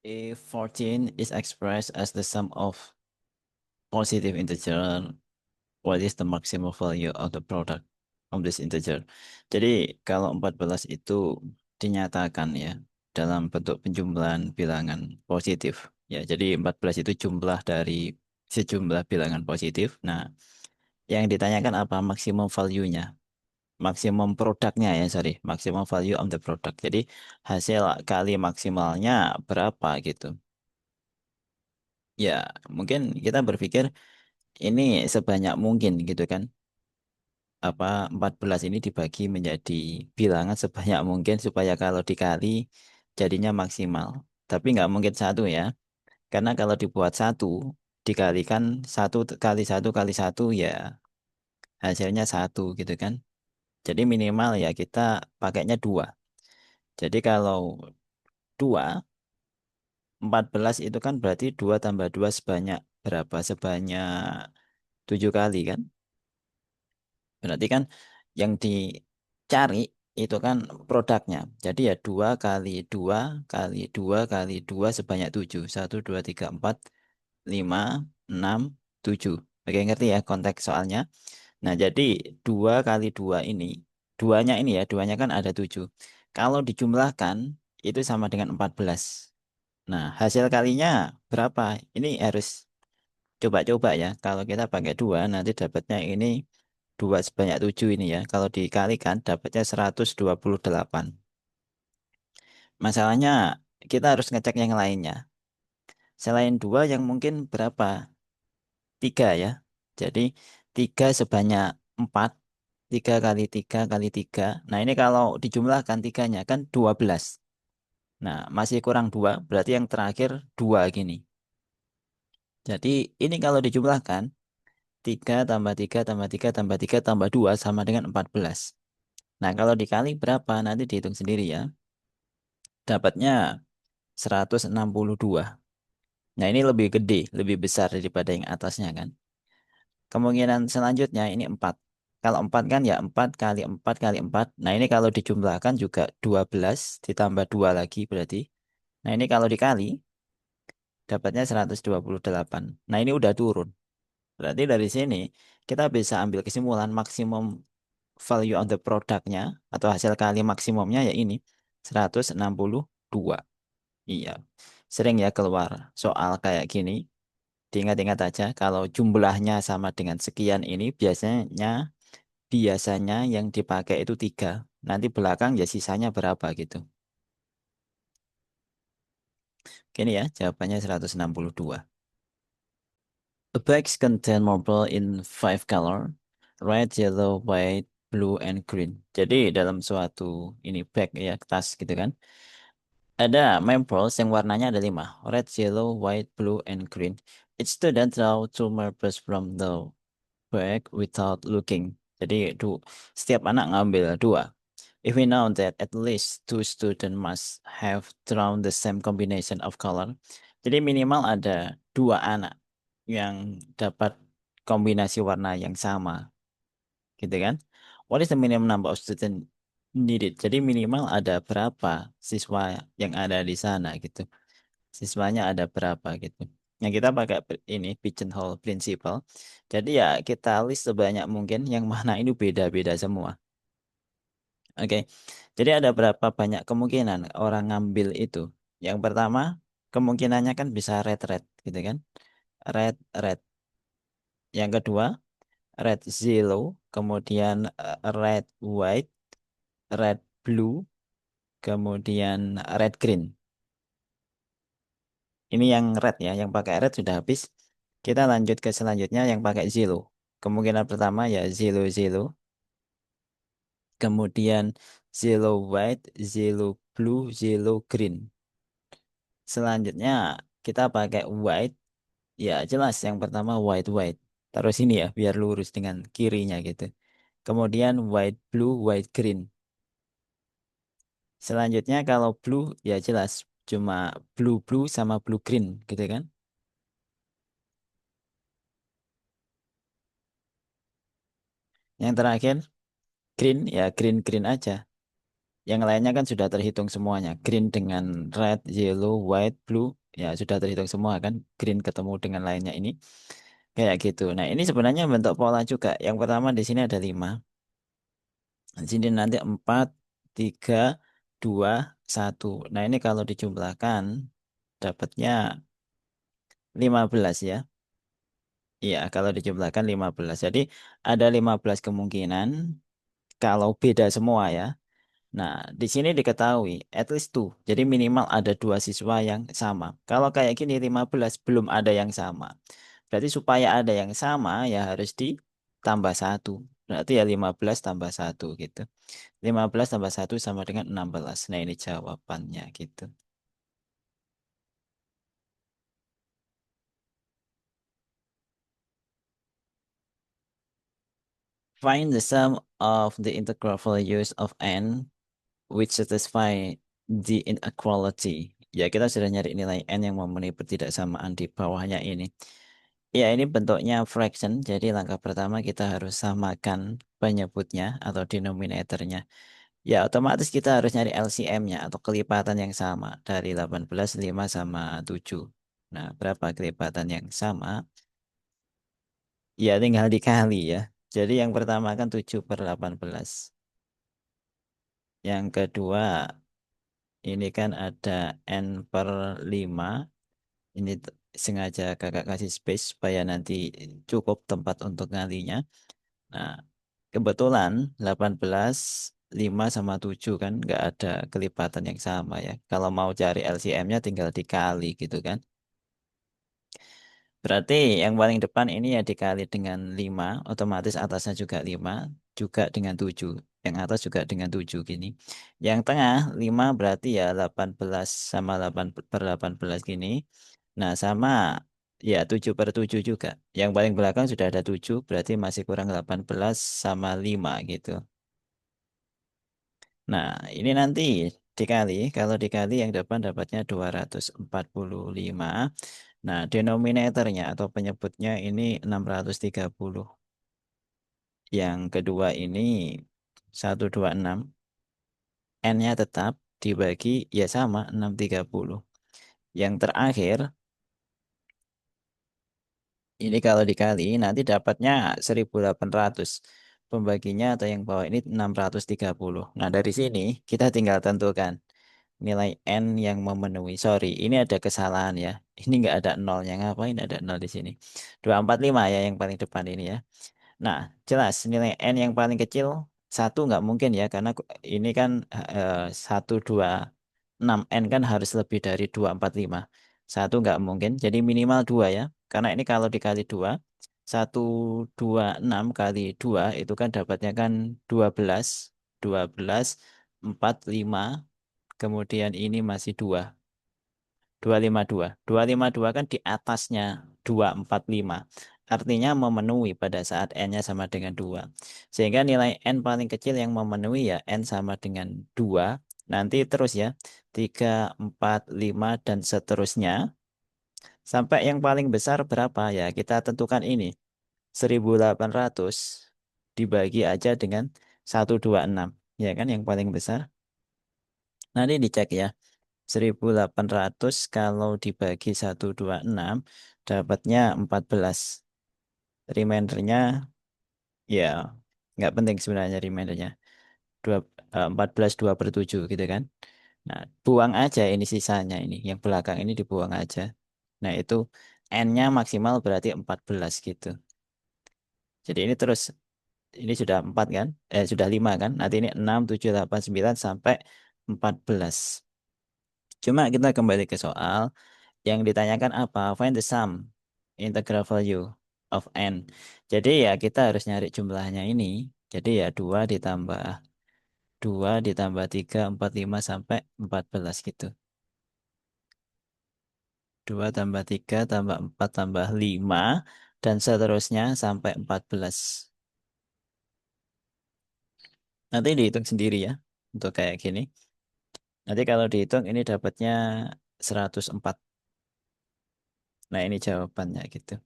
If 14 is expressed as the sum of positive integer, what is the maximum value of the product of this integer? Jadi kalau 14 itu dinyatakan ya dalam bentuk penjumlahan bilangan positif. Ya, jadi 14 itu jumlah dari sejumlah bilangan positif. Nah, yang ditanyakan apa maksimum value-nya? Maksimum produknya ya, sorry. Maksimum value of the product. Jadi hasil kali maksimalnya berapa gitu. Ya, mungkin kita berpikir ini sebanyak mungkin gitu kan. 14 ini dibagi menjadi bilangan sebanyak mungkin supaya kalau dikali jadinya maksimal. Tapi nggak mungkin satu ya. Karena kalau dibuat satu dikalikan satu kali satu ya hasilnya satu gitu kan. Jadi minimal ya kita pakainya dua. Jadi kalau dua 14 itu kan berarti 2 tambah 2 sebanyak berapa? Sebanyak 7 kali kan? Berarti kan yang dicari itu kan produknya. Jadi ya 2 kali 2 kali 2 kali 2 sebanyak 7. 1, 2, 3, 4, 5, 6, 7. Oke, ngerti ya konteks soalnya. Nah, jadi 2 kali 2 ini, duanya ini ya, duanya kan ada 7. Kalau dijumlahkan itu sama dengan 14. Nah, hasil kalinya berapa? Ini harus coba-coba ya. Kalau kita pakai 2 nanti dapatnya ini 2 sebanyak 7 ini ya. Kalau dikalikan dapatnya 128. Masalahnya kita harus ngecek yang lainnya. Selain 2 yang mungkin berapa? 3 ya. Jadi 3 sebanyak 4. 3 kali 3 kali 3. Nah ini kalau dijumlahkan tiganya kan 12. Nah masih kurang 2. Berarti yang terakhir 2 gini. Jadi ini kalau dijumlahkan 3 tambah 3 tambah 3 tambah 3 tambah 2 sama dengan 14. Nah, kalau dikali berapa? Nanti dihitung sendiri ya. Dapatnya 162. Nah, ini lebih gede, lebih besar daripada yang atasnya kan. Kemungkinan selanjutnya ini 4. Kalau 4 kan ya 4 kali 4 kali 4. Nah, ini kalau dijumlahkan juga 12 ditambah 2 lagi berarti. Nah, ini kalau dikali dapatnya 128. Nah, ini udah turun. Berarti dari sini kita bisa ambil kesimpulan maksimum value of the produknya atau hasil kali maksimumnya ya ini 162. Iya. Sering ya keluar soal kayak gini. Diingat-ingat aja kalau jumlahnya sama dengan sekian ini biasanya yang dipakai itu 3. Nanti belakang ya sisanya berapa gitu. Gini ya, jawabannya 162. A bags contain marble in five color, red, yellow, white, blue, and green. Jadi dalam suatu ini bag ya tas gitu kan, ada marbles yang warnanya ada 5, red, yellow, white, blue, and green. Each student draw two marbles from the bag without looking. Jadi setiap anak ngambil dua. If we know that at least two students must have drawn the same combination of color. Jadi minimal ada dua anak yang dapat kombinasi warna yang sama, gitu kan? What is the minimum number of students needed? Jadi minimal ada berapa siswa yang ada di sana gitu. Siswanya ada berapa gitu. Yang kita pakai ini pigeonhole principle. Jadi ya kita list sebanyak mungkin yang mana ini beda-beda semua. Oke. Jadi ada berapa banyak kemungkinan orang ngambil itu? Yang pertama, kemungkinannya kan bisa red gitu kan? Red red. Yang kedua, red yellow, kemudian red white, red blue, kemudian red green. Ini yang red ya, yang pakai red sudah habis. Kita lanjut ke selanjutnya yang pakai yellow. Kemungkinan pertama ya yellow yellow, kemudian yellow white, yellow blue, yellow green. Selanjutnya kita pakai white. Ya jelas yang pertama white white. Taruh sini ya biar lurus dengan kirinya gitu. Kemudian white blue, white green. Selanjutnya kalau blue ya jelas cuma blue blue sama blue green gitu kan. Yang terakhir green ya green green aja. Yang lainnya kan sudah terhitung semuanya. Green dengan red, yellow, white, blue. Ya sudah terhitung semua kan. Green ketemu dengan lainnya ini. Kayak gitu. Nah ini sebenarnya bentuk pola juga. Yang pertama di sini ada 5. Di sini nanti 4, 3, 2, 1. Nah ini kalau dijumlahkan dapatnya 15 ya. Iya, kalau dijumlahkan 15. Jadi ada 15 kemungkinan kalau beda semua ya. Nah, di sini diketahui at least two. Jadi minimal ada dua siswa yang sama. Kalau kayak gini 15 belum ada yang sama. Berarti supaya ada yang sama ya harus ditambah satu. Berarti ya 15 tambah satu gitu. 15 tambah satu sama dengan 16. Nah, ini jawabannya gitu. Find the sum of the integral values of n which satisfy the inequality. Ya, kita sudah nyari nilai n yang memenuhi pertidaksamaan di bawahnya ini. Ya, ini bentuknya fraction. Jadi langkah pertama kita harus samakan penyebutnya atau denominatornya. Ya, otomatis kita harus nyari LCM-nya atau kelipatan yang sama dari 18, 5 sama 7. Nah, berapa kelipatan yang sama? Ya, tinggal dikali ya. Jadi yang pertama kan 7 per 18. Yang kedua, ini kan ada N per 5. Ini sengaja kakak kasih space supaya nanti cukup tempat untuk ngalinya. Nah, kebetulan 18, 5 sama 7 kan nggak ada kelipatan yang sama ya. Kalau mau cari LCM-nya tinggal dikali gitu kan. Berarti yang paling depan ini ya dikali dengan 5, otomatis atasnya juga 5, juga dengan 7. Yang atas juga dengan 7 gini. Yang tengah 5 berarti ya 18 sama 8 per 18 gini. Nah sama ya 7 per 7 juga. Yang paling belakang sudah ada 7, berarti masih kurang 18 sama 5 gitu. Nah ini nanti dikali, kalau dikali yang depan dapatnya 245. Nah, denominatornya atau penyebutnya ini 630. Yang kedua ini 126. N-nya tetap dibagi ya sama 630. Yang terakhir ini kalau dikali nanti dapatnya 1800. Pembaginya atau yang bawah ini 630. Nah, dari sini kita tinggal tentukan nilai N yang memenuhi. Sorry, ini ada kesalahan ya. Ini nggak ada nolnya. Ngapain ada nol di sini? 245 ya yang paling depan ini ya. Nah, jelas nilai N yang paling kecil satu nggak mungkin ya karena ini kan 126 N kan harus lebih dari 245. Satu nggak mungkin, jadi minimal dua ya. Karena ini kalau dikali dua, 126 kali dua itu kan dapatnya kan 12, 12, 4, 5, kemudian ini masih dua. 252. 252 kan di atasnya 245. Artinya memenuhi pada saat N-nya sama dengan 2. Sehingga nilai N paling kecil yang memenuhi ya N sama dengan 2. Nanti terus ya 3, 4, 5 dan seterusnya. Sampai yang paling besar berapa ya? Kita tentukan ini. 1800 dibagi aja dengan 126. Ya kan yang paling besar. Nanti dicek ya. 1800 kalau dibagi 126 dapatnya 14. Remindernya ya nggak penting sebenarnya remindernya. 2, 14 2 per 7 gitu kan. Nah, buang aja ini sisanya ini. Yang belakang ini dibuang aja. Nah, itu N-nya maksimal berarti 14 gitu. Jadi ini terus ini sudah 4 kan? Sudah 5 kan? Nanti ini 6 7 8 9 sampai 14. Cuma kita kembali ke soal. Yang ditanyakan apa? Find the sum integral value of n. Jadi ya kita harus nyari jumlahnya ini. Jadi ya 2 ditambah 3 4 5 sampai 14 gitu. 2 tambah 3 tambah 4 tambah 5 dan seterusnya sampai 14. Nanti dihitung sendiri ya untuk kayak gini. Nanti kalau dihitung ini dapatnya 104. Nah, ini jawabannya gitu.